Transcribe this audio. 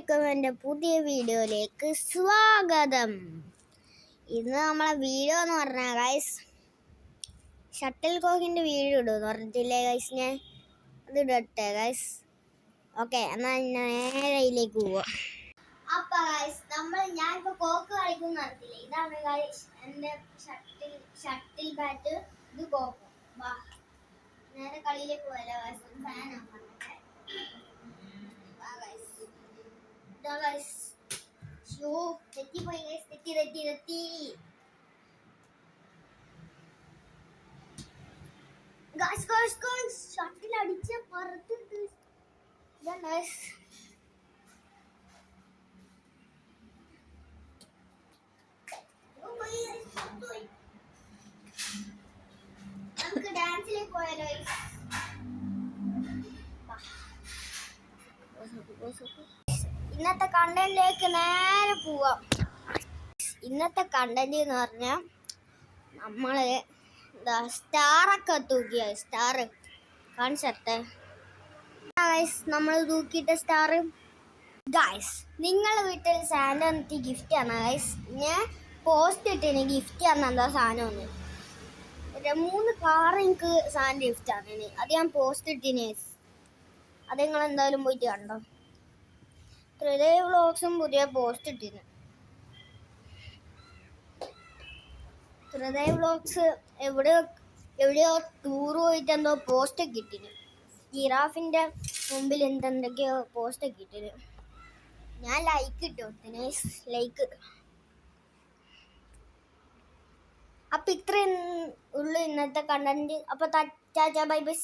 എല്ലാവർക്കും എൻ്റെ പുതിയ വീഡിയോയിലേക്ക് സ്വാഗതം. ഇന്ന് നമ്മളെ വീഡിയോ എന്ന് പറഞ്ഞാൽ ഗൈസ് ഷട്ടിൽ കോക്കിൻ്റെ വീഡിയോ ഇടുമെന്ന് പറഞ്ഞിട്ടില്ലേ ഗൈസ്, ഞാൻ അത് ഇടട്ടെ ഗൈസ്. ഓക്കെ, എന്നാൽ നേരെ ഇതിലേക്ക് പോവാം. അപ്പം ഗൈസ് ഞാനിപ്പോൾ കോക്ക് കളിക്കുന്ന നടത്തില്ലേ, ഇതാണ് ഗൈസ് എൻ്റെ ഷട്ടിൽ ബാറ്റ്, ഇത് കോക്ക്. വാ നേരെ കളിയിലേക്ക് പോയല്ലോ ഗൈസ്. ഒരു ഫാനാണ് പറഞ്ഞത്. തെറ്റിപ്പോയി ഗൈസ്, തെറ്റി ഷട്ടിൽ അടിച്ച പുറത്ത് നമുക്ക് ഡാൻസിലേക്ക് പോയാലോ? ഇന്നത്തെ കണ്ടന്റിലേക്ക് നേരെ പോവാം. ഇന്നത്തെ കണ്ടന്റ് എന്ന് പറഞ്ഞാൽ നമ്മള് സ്റ്റാറൊക്കെ തൂക്കിയ സ്റ്റാർ കാണിച്ചട്ടെ ഗൈസ്. നമ്മൾ തൂക്കിയിട്ട സ്റ്റാർ ഗൈസ്, നിങ്ങളെ വീട്ടിൽ സാന്റ എനിക്ക് ഗിഫ്റ്റ് ആണ് ഗൈസ്. ഞാൻ പോസ്റ്റ് ഇട്ടിന് ഗിഫ്റ്റ് ആണ് എന്താ സാധനം ഒന്ന് 3 കാർ എനിക്ക് സാന്റ ഗിഫ്റ്റ് ആണ്. അത് ഞാൻ പോസ്റ്റ് ഇട്ടിന്. അത് നിങ്ങൾ എന്തായാലും പോയിട്ട് കണ്ടോ. ഹൃദയ വ്ളോഗ്സും പുതിയ പോസ്റ്റ് ഇട്ടിന്. ഹൃദയ വ്ളോഗ്സ് എവിടെയോ ടൂർ പോയിട്ട് എന്തോ പോസ്റ്റ് ഒക്കെ ഇട്ടിന്. ജിറാഫിന്റെ മുമ്പിൽ എന്തൊക്കെയോ പോസ്റ്റ് ഒക്കെ ഇട്ടിന്. ഞാൻ ലൈക്ക് ഇട്ടു, ലൈക്ക്. അപ്പൊ ഇത്രയും ഉള്ളു ഇന്നത്തെ കണ്ടന്റ്. അപ്പൊ ടാറ്റാ ബൈ ബൈ.